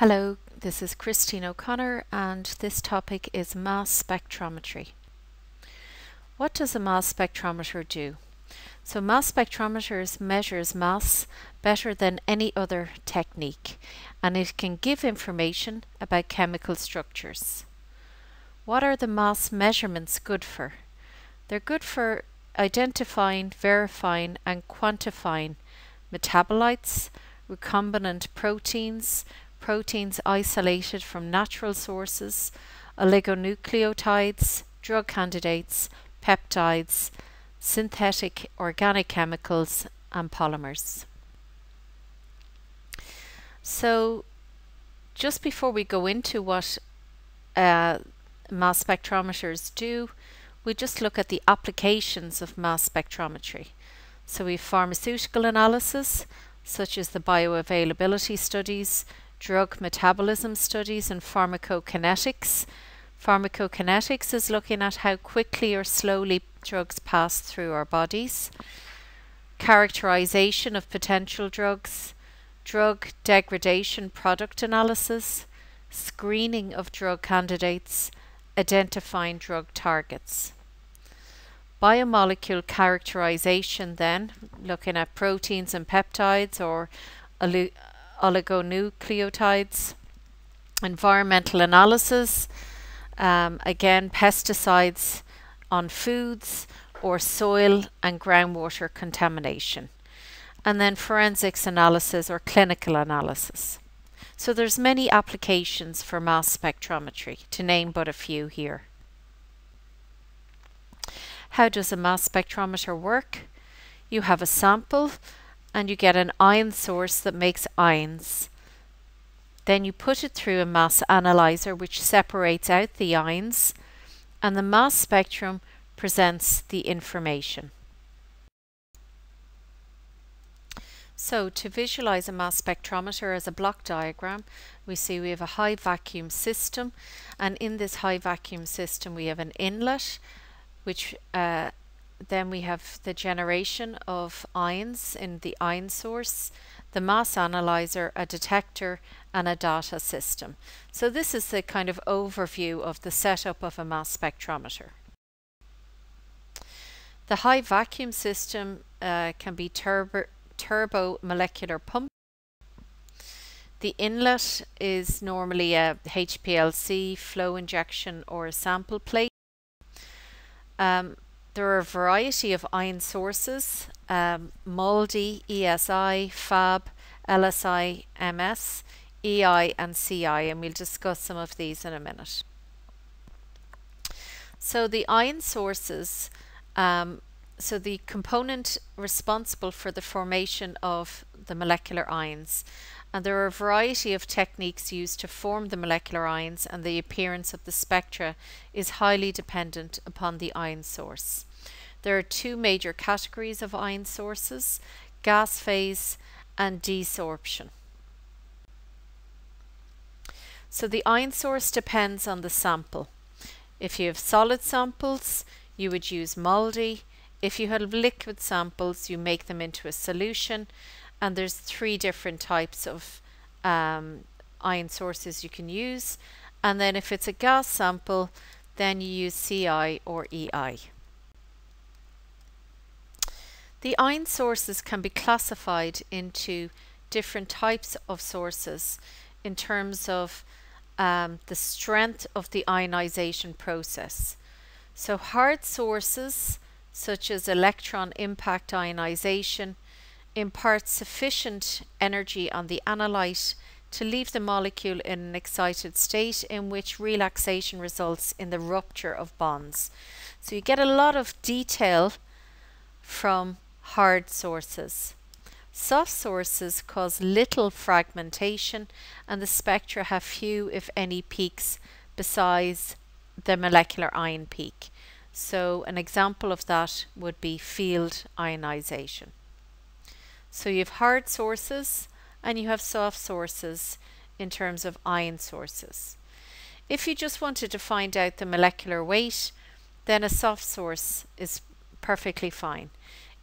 Hello, this is Christine O'Connor and this topic is mass spectrometry. What does a mass spectrometer do? So mass spectrometers measures mass better than any other technique, and it can give information about chemical structures. What are the mass measurements good for? They're good for identifying, verifying and quantifying metabolites, recombinant proteins, proteins isolated from natural sources, oligonucleotides, drug candidates, peptides, synthetic organic chemicals and polymers. So just before we go into what mass spectrometers do, we just look at the applications of mass spectrometry. So we have pharmaceutical analysis, such as the bioavailability studies, drug metabolism studies and pharmacokinetics. Pharmacokinetics is looking at how quickly or slowly drugs pass through our bodies. Characterization of potential drugs, drug degradation product analysis, screening of drug candidates, identifying drug targets. Biomolecule characterization then, looking at proteins and peptides or oligonucleotides. Environmental analysis, again pesticides on foods or soil and groundwater contamination. And then forensics analysis or clinical analysis. So there's many applications for mass spectrometry, to name but a few here. How does a mass spectrometer work? You have a sample and you get an ion source that makes ions. Then you put it through a mass analyzer which separates out the ions, and the mass spectrum presents the information. So to visualize a mass spectrometer as a block diagram, we see we have a high vacuum system, and in this high vacuum system we have an inlet, which then we have the generation of ions in the ion source, the mass analyzer, a detector and a data system. So this is the kind of overview of the setup of a mass spectrometer. The high vacuum system can be turbo molecular pump. The inlet is normally a HPLC, flow injection or a sample plate. There are a variety of ion sources, MALDI, ESI, FAB, LSI, MS, EI and CI, and we'll discuss some of these in a minute. So the ion sources, so the component responsible for the formation of the molecular ions, and there are a variety of techniques used to form the molecular ions, and the appearance of the spectra is highly dependent upon the ion source. There are two major categories of ion sources: gas phase and desorption. So the ion source depends on the sample. If you have solid samples, you would use MALDI. If you have liquid samples, you make them into a solution, and there's three different types of ion sources you can use. And then if it's a gas sample, then you use CI or EI. The ion sources can be classified into different types of sources in terms of the strength of the ionization process. So hard sources such as electron impact ionization impart sufficient energy on the analyte to leave the molecule in an excited state in which relaxation results in the rupture of bonds. So you get a lot of detail from hard sources. Soft sources cause little fragmentation, and the spectra have few, if any, peaks besides the molecular ion peak. So an example of that would be field ionization. So you have hard sources and you have soft sources in terms of ion sources. If you just wanted to find out the molecular weight, then a soft source is perfectly fine.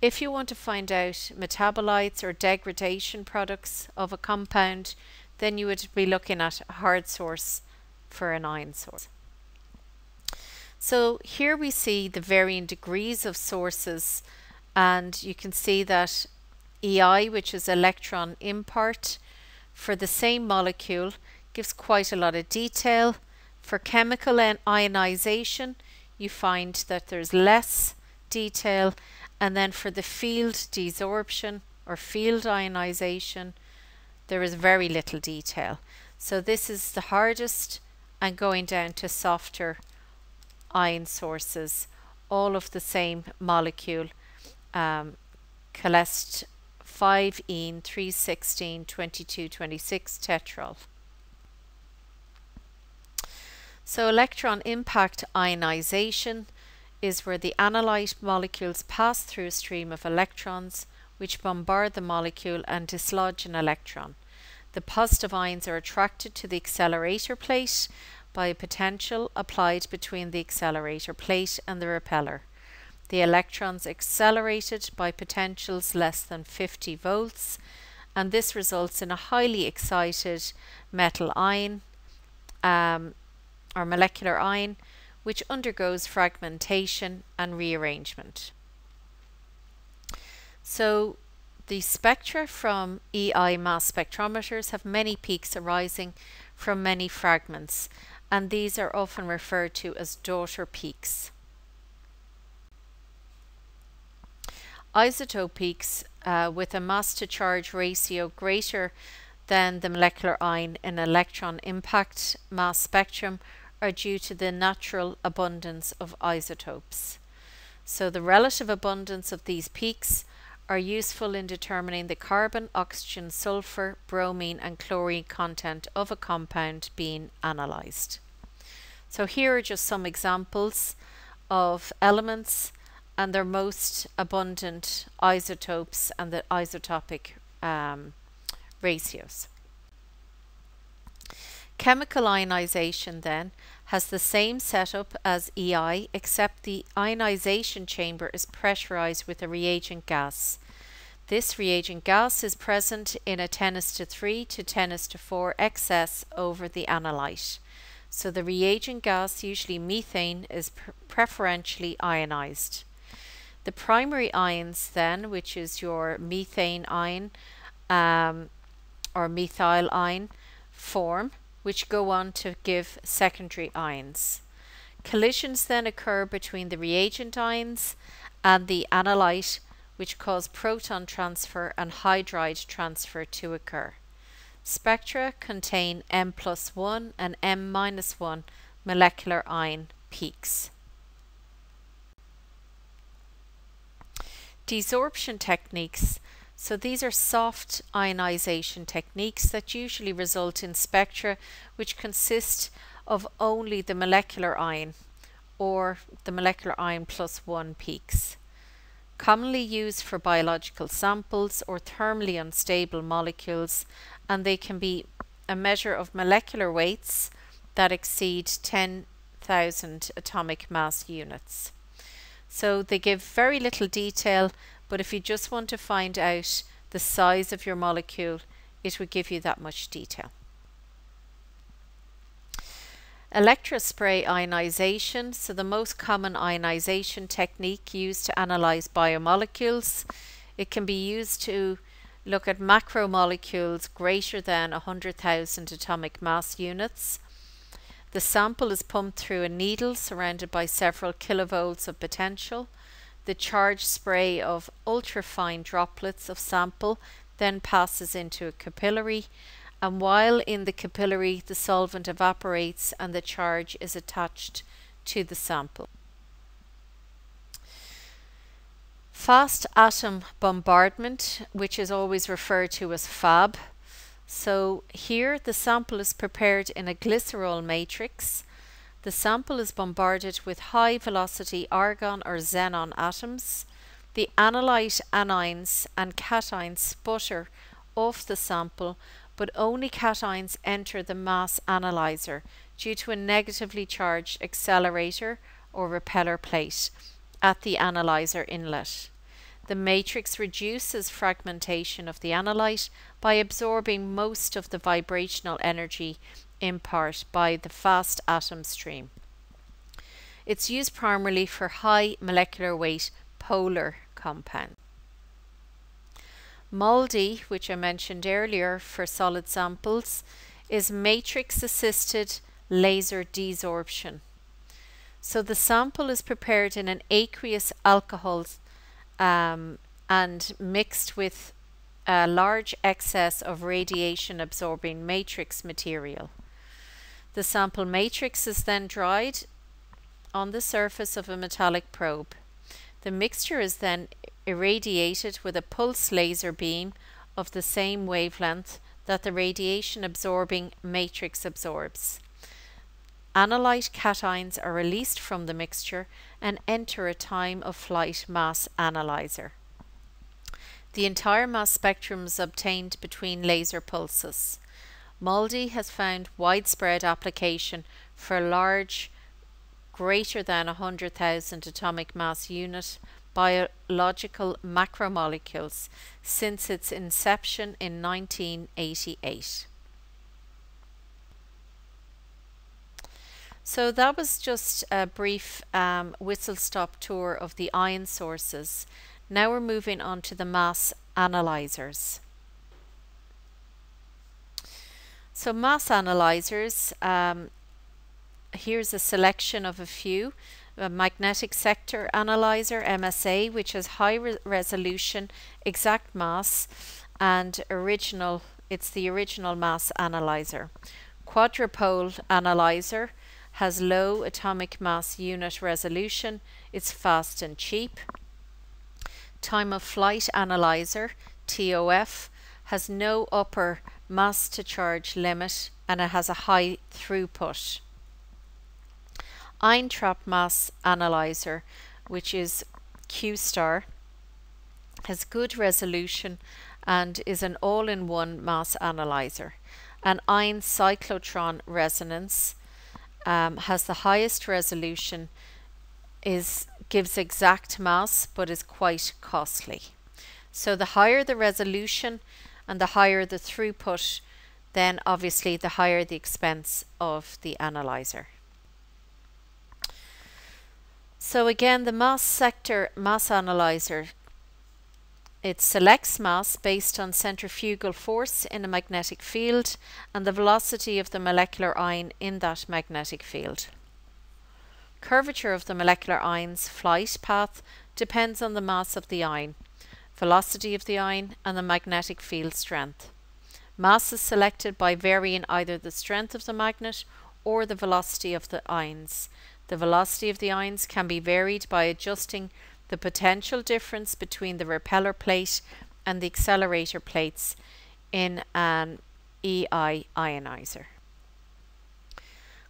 If you want to find out metabolites or degradation products of a compound, then you would be looking at a hard source for an ion source. So here we see the varying degrees of sources, and you can see that EI, which is electron impart, for the same molecule gives quite a lot of detail. For chemical ionization, you find that there's less detail, and then for the field desorption or field ionization, there is very little detail. So this is the hardest, and going down to softer ion sources, all of the same molecule, cholest 5-ene 316 22 26 tetrol. So electron impact ionization is where the analyte molecules pass through a stream of electrons which bombard the molecule and dislodge an electron. The positive ions are attracted to the accelerator plate by a potential applied between the accelerator plate and the repeller. The electrons accelerated by potentials less than 50 volts, and this results in a highly excited metal ion or molecular ion, which undergoes fragmentation and rearrangement. So the spectra from EI mass spectrometers have many peaks arising from many fragments, and these are often referred to as daughter peaks. Isotope peaks with a mass to charge ratio greater than the molecular ion in electron impact mass spectrum are due to the natural abundance of isotopes. So the relative abundance of these peaks are useful in determining the carbon, oxygen, sulfur, bromine and chlorine content of a compound being analysed. So here are just some examples of elements and their most abundant isotopes and the isotopic ratios. Chemical ionization then has the same setup as EI, except the ionization chamber is pressurized with a reagent gas. This reagent gas is present in a 10⁻³ to 10⁻⁴ excess over the analyte. So the reagent gas, usually methane, is preferentially ionized. The primary ions then, which is your methane ion or methyl ion, form, which go on to give secondary ions. Collisions then occur between the reagent ions and the analyte, which cause proton transfer and hydride transfer to occur. Spectra contain M+1 and M-1 molecular ion peaks. Desorption techniques. So these are soft ionization techniques that usually result in spectra which consist of only the molecular ion or the molecular ion +1 peaks. Commonly used for biological samples or thermally unstable molecules, and they can be a measure of molecular weights that exceed 10,000 atomic mass units. So they give very little detail, but if you just want to find out the size of your molecule, it would give you that much detail. Electrospray ionization. So the most common ionization technique used to analyze biomolecules. It can be used to look at macromolecules greater than 100,000 atomic mass units. The sample is pumped through a needle surrounded by several kilovolts of potential. The charged spray of ultrafine droplets of sample then passes into a capillary, and while in the capillary the solvent evaporates and the charge is attached to the sample. Fast atom bombardment, which is always referred to as FAB. So here the sample is prepared in a glycerol matrix. The sample is bombarded with high velocity argon or xenon atoms. The analyte anions and cations sputter off the sample, but only cations enter the mass analyzer due to a negatively charged accelerator or repeller plate at the analyzer inlet. The matrix reduces fragmentation of the analyte by absorbing most of the vibrational energy in part by the fast atom stream. It's used primarily for high molecular weight polar compounds. MALDI, which I mentioned earlier for solid samples, is matrix-assisted laser desorption. So the sample is prepared in an aqueous alcohol and mixed with a large excess of radiation absorbing matrix material. The sample matrix is then dried on the surface of a metallic probe. The mixture is then irradiated with a pulse laser beam of the same wavelength that the radiation absorbing matrix absorbs. Analyte cations are released from the mixture and enter a time of flight mass analyzer. The entire mass spectrum is obtained between laser pulses. MALDI has found widespread application for large, greater than 100,000 atomic mass unit biological macromolecules since its inception in 1988. So that was just a brief whistle-stop tour of the ion sources. Now we're moving on to the mass analyzers. So mass analyzers, here's a selection of a few. A magnetic sector analyzer, MSA, which has high resolution, exact mass, and it's the original mass analyzer. Quadrupole analyzer has low atomic mass unit resolution. It's fast and cheap. Time of flight analyzer, TOF, has no upper mass to charge limit and it has a high throughput. Ion trap mass analyzer, which is Q-star, has good resolution and is an all-in-one mass analyzer. An ion cyclotron resonance has the highest resolution, gives exact mass but is quite costly. So the higher the resolution and the higher the throughput, then obviously the higher the expense of the analyzer. So again, the mass sector mass analyzer, it selects mass based on centrifugal force in a magnetic field and the velocity of the molecular ion in that magnetic field. Curvature of the molecular ion's flight path depends on the mass of the ion, velocity of the ion, and the magnetic field strength. Mass is selected by varying either the strength of the magnet or the velocity of the ions. The velocity of the ions can be varied by adjusting the potential difference between the repeller plate and the accelerator plates in an EI ionizer.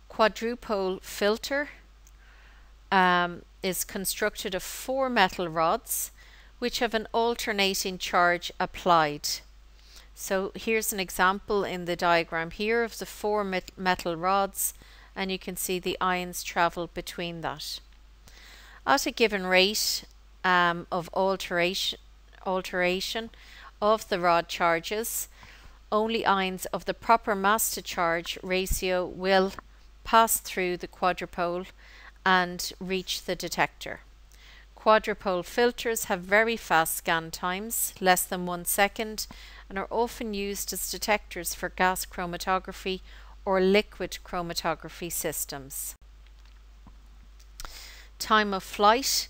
Quadrupole filter is constructed of 4 metal rods which have an alternating charge applied. So here's an example in the diagram here of the 4 metal rods, and you can see the ions travel between that. At a given rate of alteration of the rod charges, only ions of the proper mass to charge ratio will pass through the quadrupole and reach the detector. Quadrupole filters have very fast scan times, less than 1 second, and are often used as detectors for gas chromatography or liquid chromatography systems. Time of flight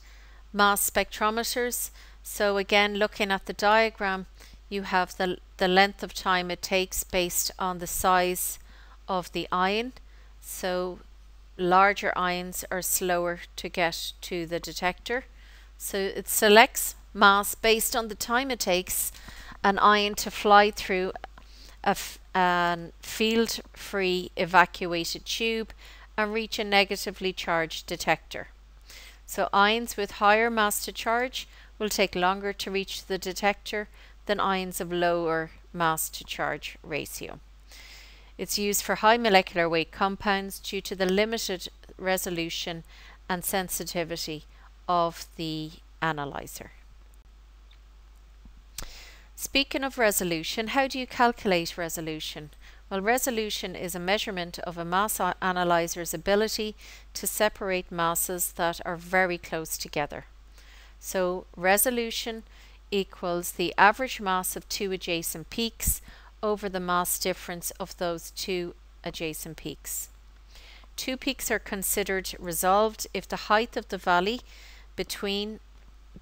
mass spectrometers. So again, looking at the diagram, you have the length of time it takes based on the size of the ion. So larger ions are slower to get to the detector. So it selects mass based on the time it takes an ion to fly through a field-free evacuated tube and reach a negatively charged detector. So ions with higher mass to charge will take longer to reach the detector than ions of lower mass to charge ratio. It's used for high molecular weight compounds due to the limited resolution and sensitivity of the analyzer. Speaking of resolution, how do you calculate resolution? Well, resolution is a measurement of a mass analyzer's ability to separate masses that are very close together. So resolution equals the average mass of two adjacent peaks over the mass difference of those two adjacent peaks. Two peaks are considered resolved if the height of the valley between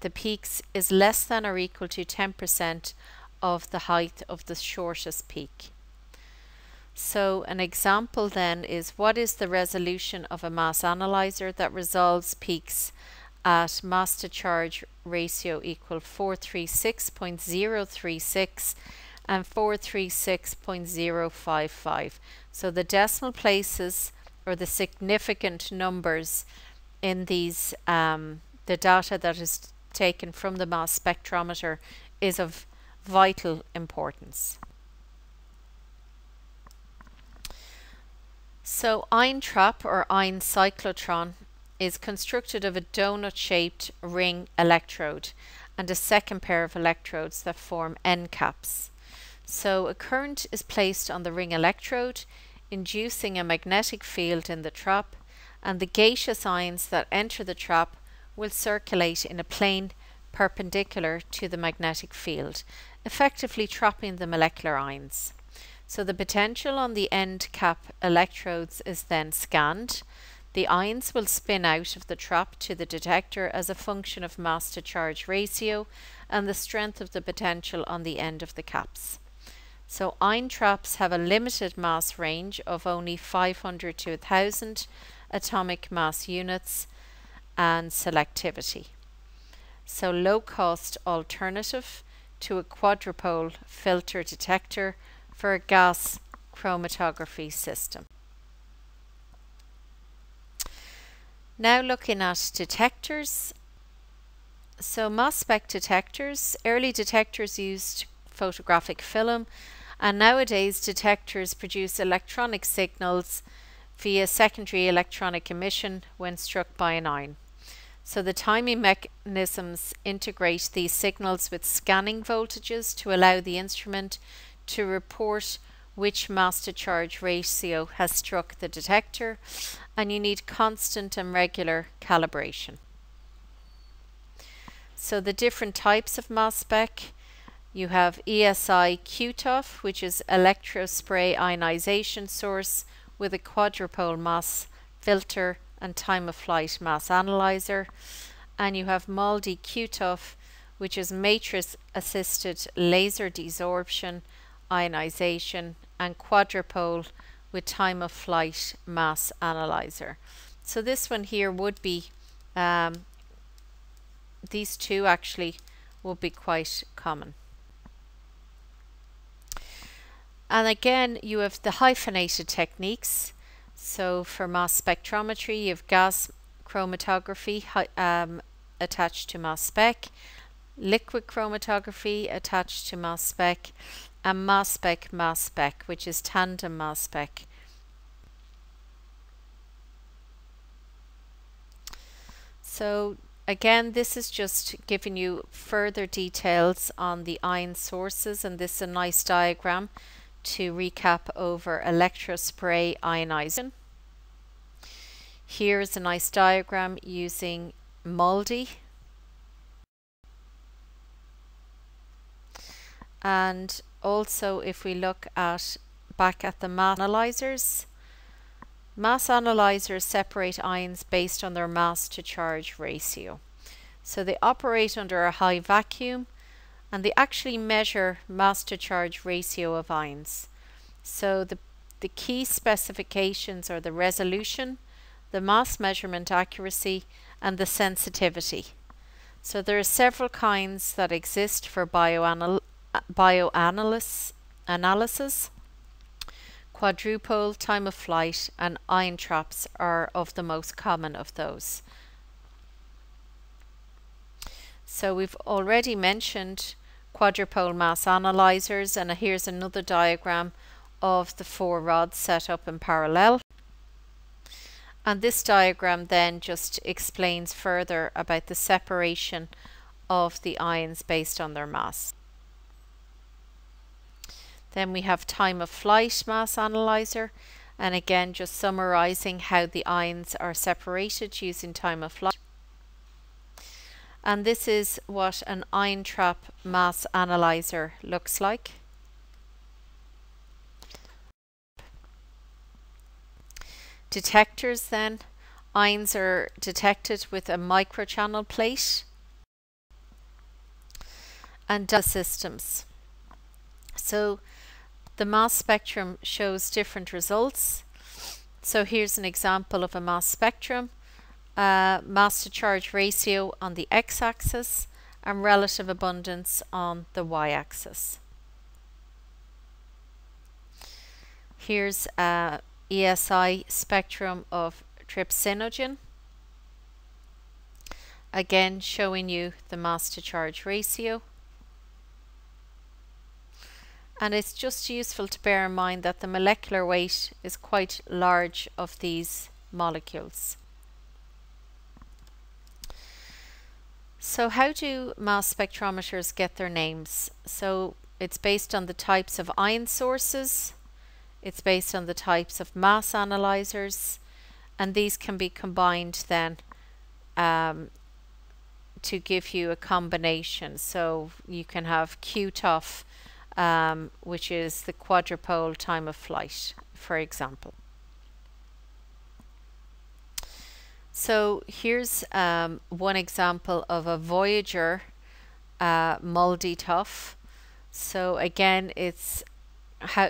the peaks is less than or equal to 10% of the height of the shortest peak. So an example then is, what is the resolution of a mass analyzer that resolves peaks at mass to charge ratio equal 436.036 and 436.055. So the decimal places, or the significant numbers in these, the data that is taken from the mass spectrometer, is of vital importance. So ion trap or ion cyclotron is constructed of a donut-shaped ring electrode and a second pair of electrodes that form end caps. So a current is placed on the ring electrode, inducing a magnetic field in the trap, and the gaseous ions that enter the trap will circulate in a plane perpendicular to the magnetic field, effectively trapping the molecular ions. So the potential on the end cap electrodes is then scanned. The ions will spin out of the trap to the detector as a function of mass to charge ratio and the strength of the potential on the end of the caps. So ion traps have a limited mass range of only 500 to 1000 atomic mass units and selectivity. So low cost alternative to a quadrupole filter detector for a gas chromatography system. Now looking at detectors. So mass spec detectors, early detectors used photographic film, and nowadays detectors produce electronic signals via secondary electronic emission when struck by an ion. So the timing mechanisms integrate these signals with scanning voltages to allow the instrument to report which mass to charge ratio has struck the detector, and you need constant and regular calibration. So the different types of mass spec: you have ESI QTOF, which is electrospray ionization source with a quadrupole mass filter and time of flight mass analyzer, and you have MALDI QTOF, which is matrix assisted laser desorption ionization and quadrupole with time of flight mass analyzer. So this one here would be, these two actually would be quite common. And again, you have the hyphenated techniques. So for mass spectrometry, you have gas chromatography attached to mass spec, liquid chromatography attached to mass spec, and mass spec, which is tandem mass spec. So again, this is just giving you further details on the ion sources, and this is a nice diagram to recap over electrospray ionization. Here's a nice diagram using MALDI. And also, if we look back at the mass analyzers separate ions based on their mass to charge ratio. So they operate under a high vacuum, and they actually measure mass to charge ratio of ions. So the key specifications are the resolution, the mass measurement accuracy, and the sensitivity. So there are several kinds that exist for bioanalysis, quadrupole, time of flight, and ion traps are of the most common of those. So we've already mentioned quadrupole mass analyzers, and here's another diagram of the four rods set up in parallel. And this diagram then just explains further about the separation of the ions based on their mass. Then we have time of flight mass analyzer, and again just summarizing how the ions are separated using time of flight. And this is what an ion trap mass analyzer looks like. Detectors then. Ions are detected with a microchannel plate. And data systems. So the mass spectrum shows different results. So here's an example of a mass spectrum. Mass to charge ratio on the x-axis and relative abundance on the y-axis. Here's a ESI spectrum of trypsinogen, again showing you the mass to charge ratio. And it's just useful to bear in mind that the molecular weight is quite large of these molecules. So how do mass spectrometers get their names? So it's based on the types of ion sources, it's based on the types of mass analyzers, and these can be combined then to give you a combination. So you can have QTOF, which is the quadrupole time of flight, for example. So here's one example of a Voyager multi-TOF. So again, it's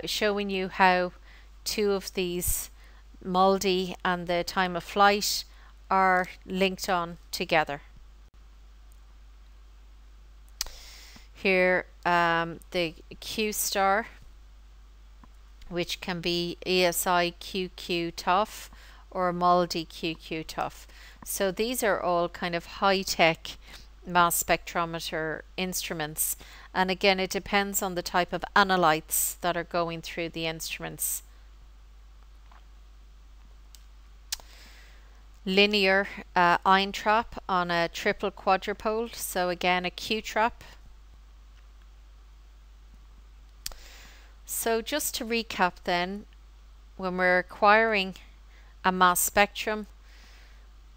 showing you how two of these MALDI and the time of flight are linked on together. Here the Q star, which can be ESI QQ TOF or MALDI QQ TOF. So these are all kind of high-tech mass spectrometer instruments, and again it depends on the type of analytes that are going through the instruments. Linear ion trap on a triple quadrupole, so again a Q trap. So just to recap then, when we're acquiring a mass spectrum,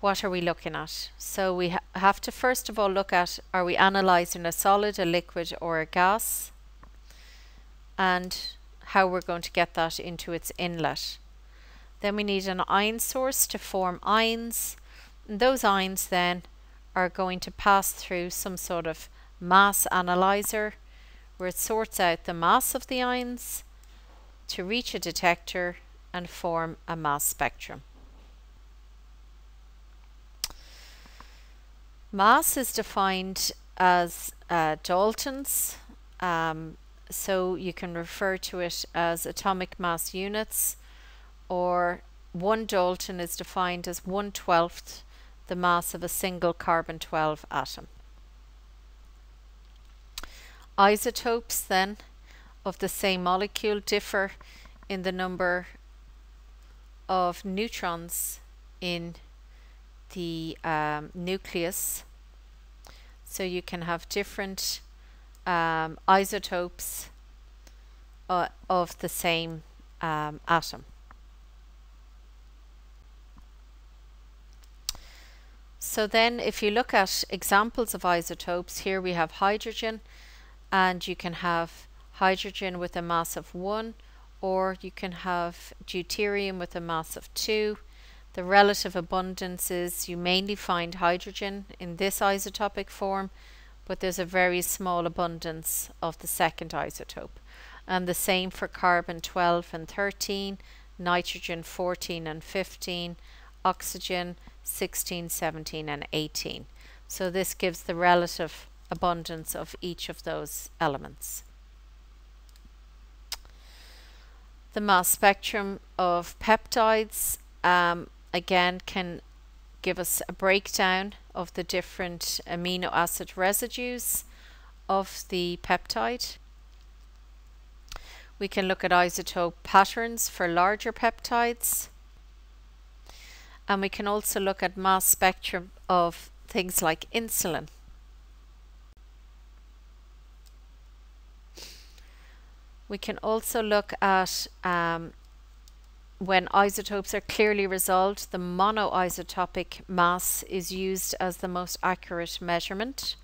what are we looking at? So we have to first of all look at, are we analyzing a solid, a liquid or a gas, and how we're going to get that into its inlet. Then we need an ion source to form ions, and those ions then are going to pass through some sort of mass analyzer where it sorts out the mass of the ions to reach a detector and form a mass spectrum. Mass is defined as Daltons, so you can refer to it as atomic mass units, or 1 Dalton is defined as 1/12 the mass of a single carbon-12 atom. Isotopes then of the same molecule differ in the number of neutrons in the nucleus. So you can have different isotopes of the same atom. So then if you look at examples of isotopes, here we have hydrogen, and you can have hydrogen with a mass of 1, or you can have deuterium with a mass of 2. The relative abundances, you mainly find hydrogen in this isotopic form, but there's a very small abundance of the second isotope. And the same for carbon 12 and 13, nitrogen 14 and 15, oxygen 16, 17 and 18. So this gives the relative abundance of each of those elements. The mass spectrum of peptides again can give us a breakdown of the different amino acid residues of the peptide. We can look at isotope patterns for larger peptides, and we can also look at mass spectrum of things like insulin. We can also look at when isotopes are clearly resolved, the monoisotopic mass is used as the most accurate measurement.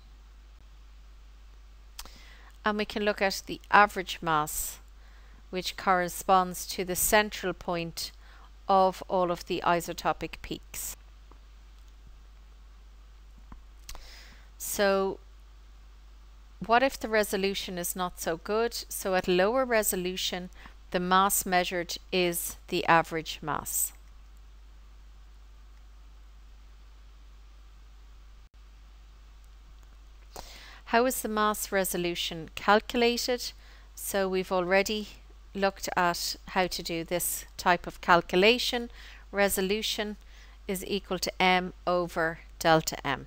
And we can look at the average mass, which corresponds to the central point of all of the isotopic peaks. So what if the resolution is not so good? So at lower resolution, the mass measured is the average mass. How is the mass resolution calculated? So we've already looked at how to do this type of calculation. Resolution is equal to m over delta m,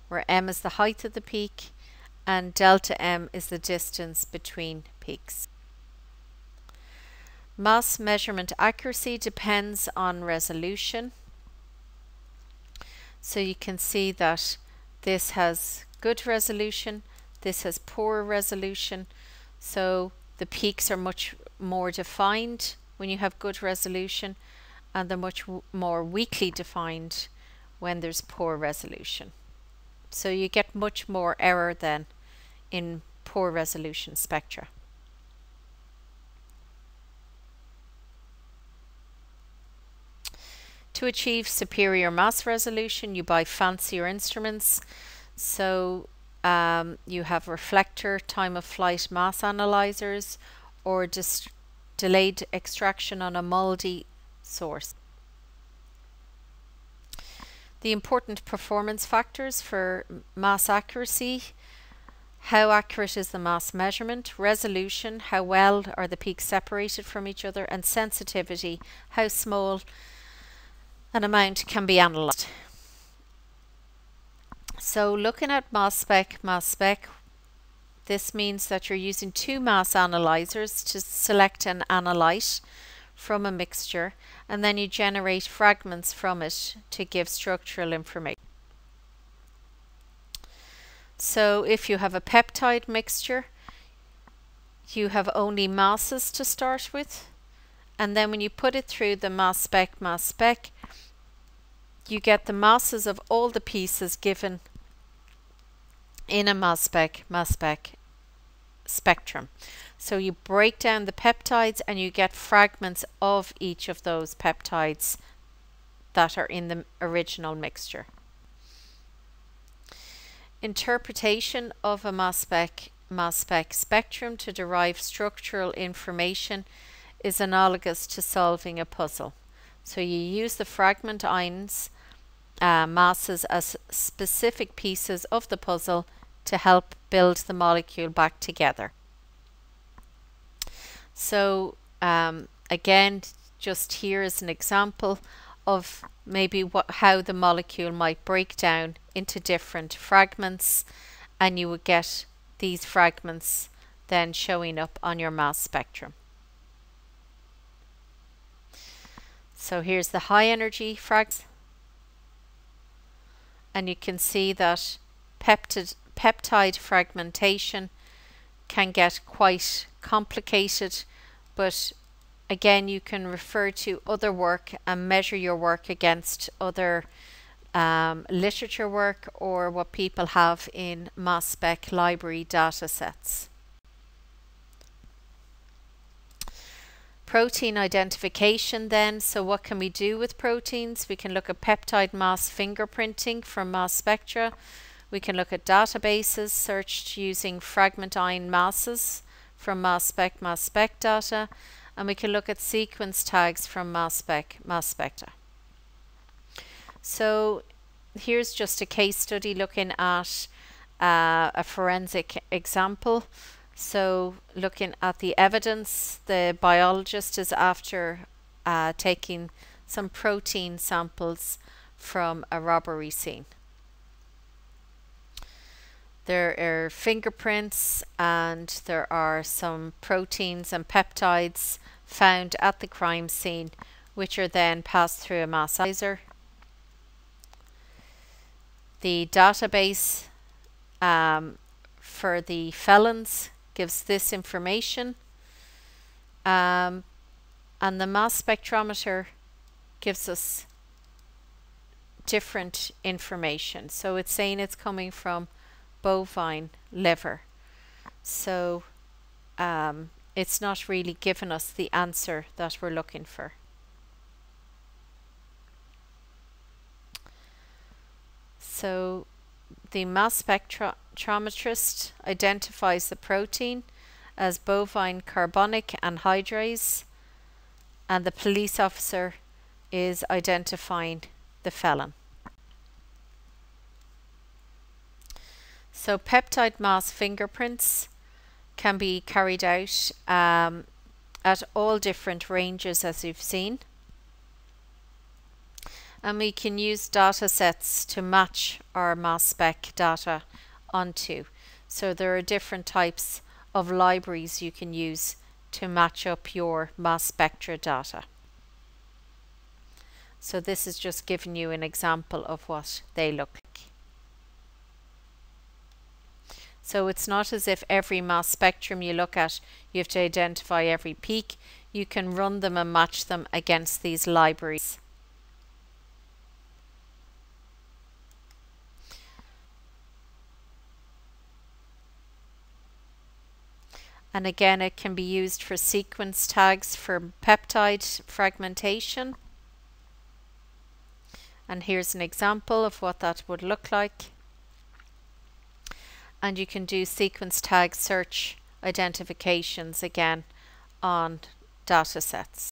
where m is the height of the peak and delta m is the distance between peaks. Mass measurement accuracy depends on resolution. So you can see that this has good resolution, this has poor resolution. So the peaks are much more defined when you have good resolution, and they're much more weakly defined when there's poor resolution. So you get much more error then in poor resolution spectra. To achieve superior mass resolution, you buy fancier instruments. So you have reflector, time of flight mass analyzers, or delayed extraction on a moldy source. The important performance factors for mass accuracy: how accurate is the mass measurement, resolution, how well are the peaks separated from each other, and sensitivity, how small an amount can be analysed. So looking at mass spec, this means that you're using two mass analyzers to select an analyte from a mixture, and then you generate fragments from it to give structural information. So if you have a peptide mixture, you have only masses to start with, and then when you put it through the mass spec, you get the masses of all the pieces given in a mass spec spectrum. So you break down the peptides and you get fragments of each of those peptides that are in the original mixture. Interpretation of a mass spec spectrum to derive structural information is analogous to solving a puzzle. So you use the fragment ions masses as specific pieces of the puzzle to help build the molecule back together. So again, just here is an example of maybe how the molecule might break down into different fragments, and you would get these fragments then showing up on your mass spectrum. So here's the high energy fragments, and you can see that peptide fragmentation can get quite complicated, but again you can refer to other work and measure your work against other literature work or what people have in mass spec library data sets. Protein identification then. So what can we do with proteins? We can look at peptide mass fingerprinting from mass spectra. We can look at databases searched using fragment ion masses from mass spec data, and we can look at sequence tags from mass spectra. So here's just a case study looking at a forensic example. So looking at the evidence, the biologist is after taking some protein samples from a robbery scene. There are fingerprints and there are some proteins and peptides found at the crime scene, which are then passed through a mass analyzer. The database for the felons gives this information. And the mass spectrometer gives us different information. So it's saying it's coming from bovine liver. So it's not really giving us the answer that we're looking for. So the mass spectrometrist identifies the protein as bovine carbonic anhydrase, and the police officer is identifying the felon. So peptide mass fingerprints can be carried out at all different ranges, as you've seen. And we can use data sets to match our mass spec data onto. So there are different types of libraries you can use to match up your mass spectra data. So this is just giving you an example of what they look like. So it's not as if every mass spectrum you look at, you have to identify every peak. You can run them and match them against these libraries. And again, it can be used for sequence tags for peptide fragmentation. And here's an example of what that would look like. And you can do sequence tag search identifications again on data sets.